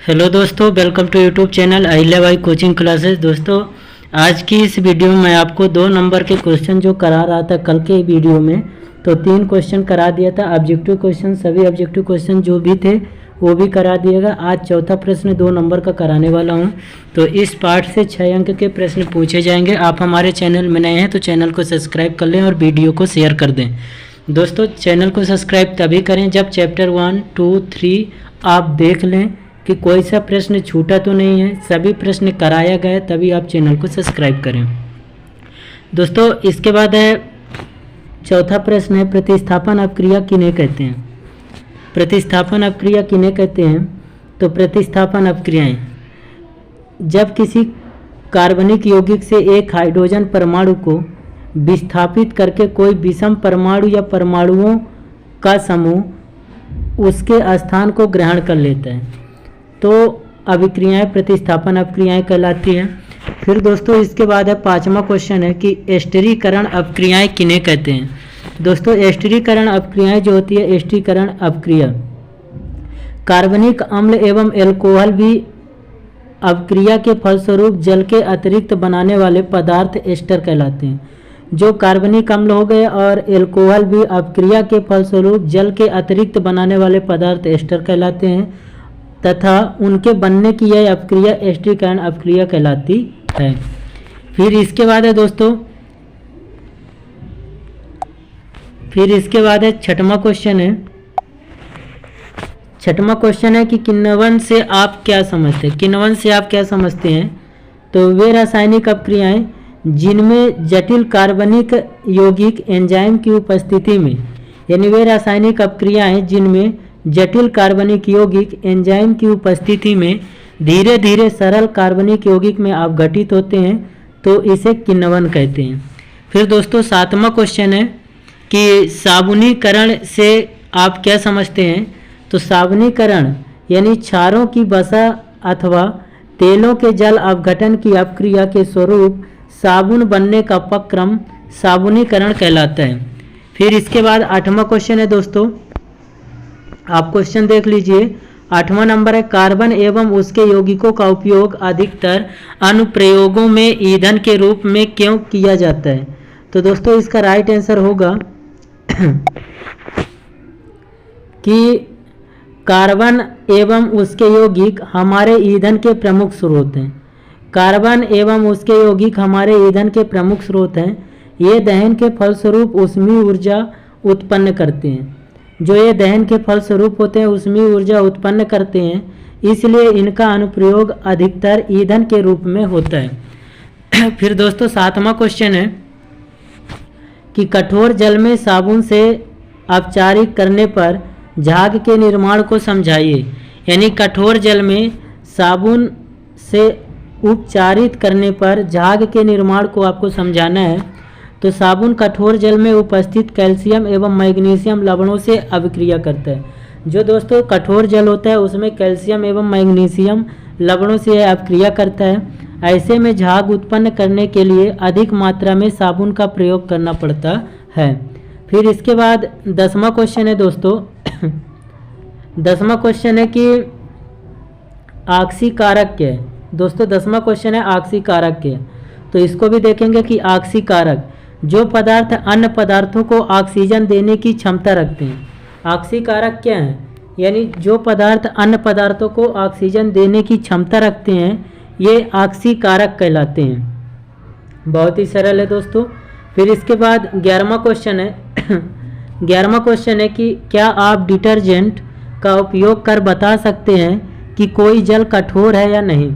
Hello दोस्तों, welcome to YouTube channel Ahilyabai coaching classes. दोस्तों, आज की इस वीडियो में मैं आपको 2 नंबर के क्वेश्चन जो करा रहा था कल के वीडियो में, तो 3 क्वेश्चन करा दिया था। ऑब्जेक्टिव क्वेश्चन, सभी ऑब्जेक्टिव क्वेश्चन जो भी थे वो भी करा दिएगा। आज चौथा प्रश्न 2 नंबर का कराने वाला हूं। तो इस पार्ट से 6 अंक के प्रश्न पूछे जाएंगे। आप हमारे चैनल में नए हैं तो चैनल को सब्सक्राइब कर लें और वीडियो को शेयर कर दें। दोस्तों, चैनल को सब्सक्राइब तभी करें जब चैप्टर 1, 2, 3 आप देख लें कि कोई सा प्रश्न छूटा तो नहीं है, सभी प्रश्न कराया गया, तभी आप चैनल को सब्सक्राइब करें। दोस्तों, इसके बाद है चौथा प्रश्न है, प्रतिस्थापन अपक्रिया किन्हें कहते हैं। प्रतिस्थापन अपक्रिया किन्हें कहते हैं? तो प्रतिस्थापन अपक्रियाएं जब किसी कार्बनिक यौगिक से एक हाइड्रोजन परमाणु को विस्थापित करके कोई विषम परमाणु या परमाणुओं का समूह उसके स्थान को ग्रहण कर लेता है तो अभिक्रियाएं प्रतिस्थापन अपक्रियाएं कहलाती हैं। फिर दोस्तों, इसके बाद है 5वां क्वेश्चन है कि एस्टरीकरण अपक्रियाएं किन्हें कहते हैं। दोस्तों, एस्टरीकरण अपक्रियाएं जो होती है, एस्टरीकरण अपक्रिया कार्बनिक अम्ल एवं एल्कोहल भी अपक्रिया के फलस्वरूप जल के अतिरिक्त बनाने वाले पदार्थ एस्टर कहलाते हैं। जो कार्बनिक अम्ल हो गए और एल्कोहल भी अपक्रिया के फलस्वरूप जल के अतिरिक्त बनाने वाले पदार्थ एस्टर कहलाते हैं तथा उनके बनने की यह अपक्रिया एस्टरीकरण अपक्रिया कहलाती है। फिर इसके बाद है दोस्तों, छठवां क्वेश्चन है। छठवां क्वेश्चन है कि किण्वन से आप क्या समझते हैं। किण्वन से आप क्या समझते हैं? तो वे रासायनिक अपक्रियाएं जिनमें जटिल कार्बनिक यौगिक एंजाइम की उपस्थिति में, यानी वे रासायनिक अपक्रियाएं जिनमें जटिल कार्बनिक यौगिक एंजाइम की उपस्थिति में धीरे धीरे सरल कार्बनिक यौगिक में अपघटित होते हैं तो इसे किण्वन कहते हैं। फिर दोस्तों, 7वां क्वेश्चन है कि साबुनीकरण से आप क्या समझते हैं। तो साबुनीकरण यानी क्षारों की वसा अथवा तेलों के जल अपघटन की अपक्रिया के स्वरूप साबुन बनने का उपक्रम साबुनीकरण कहलाता है। फिर इसके बाद 8वां क्वेश्चन है दोस्तों, आप क्वेश्चन देख लीजिए। 8वां नंबर है, कार्बन एवं उसके यौगिकों का उपयोग अधिकतर अनुप्रयोगों में ईंधन के रूप में क्यों किया जाता है। तो दोस्तों, इसका राइट आंसर होगा कि कार्बन एवं उसके यौगिक हमारे ईंधन के प्रमुख स्रोत हैं। कार्बन एवं उसके यौगिक हमारे ईंधन के प्रमुख स्रोत हैं। ये दहन के फलस्वरूप ऊष्मीय ऊर्जा उत्पन्न करते हैं। जो ये दहन के फलस्वरूप होते हैं ऊष्मीय ऊर्जा उत्पन्न करते हैं, इसलिए इनका अनुप्रयोग अधिकतर ईंधन के रूप में होता है। फिर दोस्तों, 7वां क्वेश्चन है कि कठोर जल में साबुन से औपचारिक करने पर झाग के निर्माण को समझाइए। यानी कठोर जल में साबुन से उपचारित करने पर झाग के निर्माण को आपको समझाना है। तो साबुन कठोर जल में उपस्थित कैल्शियम एवं मैग्नीशियम लवणों से अभिक्रिया करता है। जो दोस्तों कठोर जल होता है उसमें कैल्शियम एवं मैग्नीशियम लवणों से अभिक्रिया करता है। ऐसे में झाग उत्पन्न करने के लिए अधिक मात्रा में साबुन का प्रयोग करना पड़ता है। फिर इसके बाद 10वां क्वेश्चन है दोस्तों। 10वां क्वेश्चन है कि ऑक्सीकारक क्या है। दोस्तों, 10वां क्वेश्चन है ऑक्सीकारक क्या है। तो इसको भी देखेंगे कि ऑक्सीकारक जो पदार्थ अन्य पदार्थों को ऑक्सीजन देने की क्षमता रखते हैं। ऑक्सीकारक क्या है? यानी जो पदार्थ अन्य पदार्थों को ऑक्सीजन देने की क्षमता रखते हैं, ये ऑक्सीकारक कहलाते हैं। बहुत ही सरल है दोस्तों। फिर इसके बाद 11वां क्वेश्चन है। 11वां क्वेश्चन है कि क्या आप डिटर्जेंट का उपयोग कर बता सकते हैं कि कोई जल कठोर है या नहीं।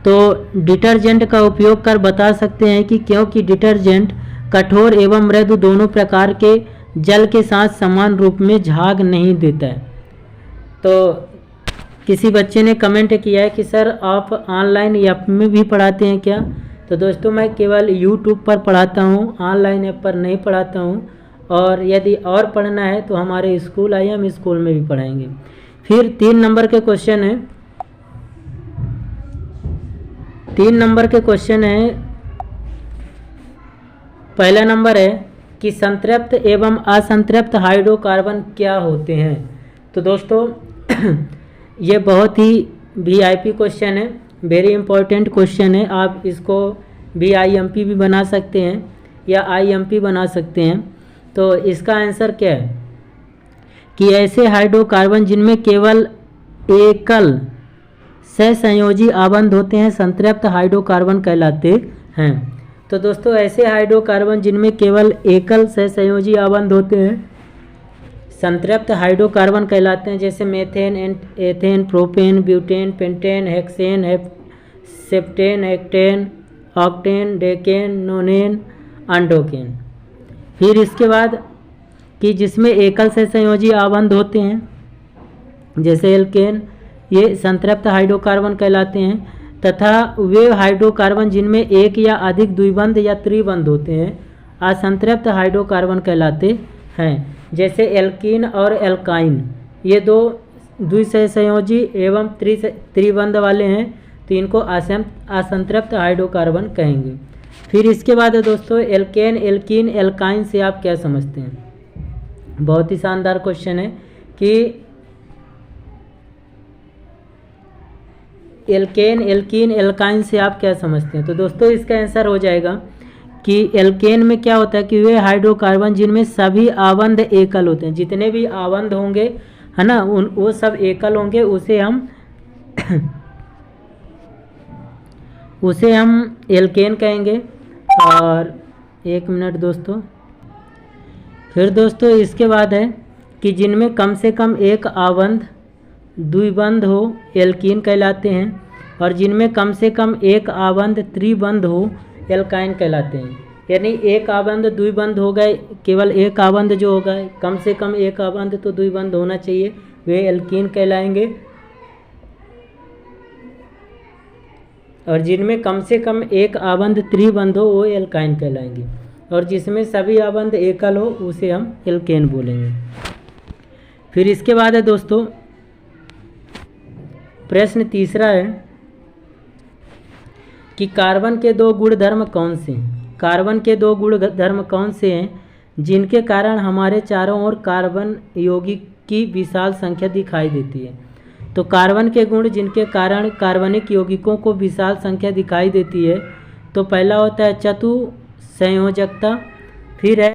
तो डिटर्जेंट का उपयोग कर बता सकते हैं कि क्योंकि डिटर्जेंट कठोर एवं मृदु दोनों प्रकार के जल के साथ समान रूप में झाग नहीं देता है। तो किसी बच्चे ने कमेंट किया है कि सर आप ऑनलाइन ऐप में भी पढ़ाते हैं क्या। तो दोस्तों, मैं केवल यूट्यूब पर पढ़ाता हूँ, ऑनलाइन ऐप पर नहीं पढ़ाता हूँ। और यदि और पढ़ना है तो हमारे स्कूल आइए, हम स्कूल में भी पढ़ाएंगे। फिर 3 नंबर के क्वेश्चन है। 3 नंबर के क्वेश्चन है। पहला नंबर है कि संतृप्त एवं असंतृप्त हाइड्रोकार्बन क्या होते हैं। तो दोस्तों ये बहुत ही VIP क्वेश्चन है, वेरी इंपॉर्टेंट क्वेश्चन है। आप इसको VIMP भी बना सकते हैं या IMP बना सकते हैं। तो इसका आंसर क्या है कि ऐसे हाइड्रोकार्बन जिनमें केवल एकल सहसंयोजी आबंध होते हैं संतृप्त हाइड्रोकार्बन कहलाते हैं। तो दोस्तों ऐसे हाइड्रोकार्बन जिनमें केवल एकल सहसंयोजी आबंध होते हैं संतृप्त हाइड्रोकार्बन कहलाते हैं, जैसे methane, ethane, propane, butane, pentane, hexane, septane, hectane, octane, decane, nonane, undecane. फिर इसके बाद कि जिसमें एकल सहसंयोजी आबंध होते हैं जैसे एल्केन, ये संतृप्त हाइड्रोकार्बन कहलाते हैं, तथा वे हाइड्रोकार्बन जिनमें एक या अधिक द्विबंध या त्रिबंध होते हैं असंतृप्त हाइड्रोकार्बन कहलाते हैं, जैसे एल्कीन और एल्काइन। ये दो द्विसहसंयोजी एवं त्रिबंध वाले हैं, तो इनको असंतृप्त हाइड्रोकार्बन कहेंगे। फिर इसके बाद है दोस्तों एल्केन, एल्कीन, एल्काइन से आप क्या समझते हैं? बहुत ही शानदार क्वेश्चन है कि एल्केन, एल्कीन, एल्काइन से आप क्या समझते हैं? तो दोस्तों इसका आंसर हो जाएगा कि एल्केन में क्या होता है कि वे हाइड्रोकार्बन जिनमें सभी आबंध एकल होते हैं, जितने भी आबंध होंगे है ना वो सब एकल होंगे, उसे हम एल्केन कहेंगे। और एक मिनट दोस्तों, फिर दोस्तों इसके बाद है कि जिनमें कम से कम एक आबंध द्विबंध हो एल्कीन कहलाते हैं, और जिनमें कम से कम एक आबंध त्रिबंध हो एल्काइन कहलाते हैं। यानी एक आबंध द्विबंध हो गए, केवल एक आबंध जो होगा कम से कम एक आबंध तो द्विबंध होना चाहिए, वे एल्कीन कहलाएंगे। और जिनमें कम से कम एक आबंध त्रिबंध हो वो एल्काइन कहलाएंगे, और जिसमें सभी आबंध एकल हो उसे हम एल्केन बोलेंगे। फिर इसके बाद है दोस्तों प्रश्न तीसरा है कि कार्बन के दो गुणधर्म कौन से हैं? कार्बन के दो गुणधर्म कौन से हैं जिनके कारण हमारे चारों ओर कार्बन यौगिक की विशाल संख्या दिखाई देती है? तो कार्बन के गुण जिनके कारण कार्बनिक यौगिकों को विशाल संख्या दिखाई देती है, तो पहला होता है चतुसंयोजकता, फिर है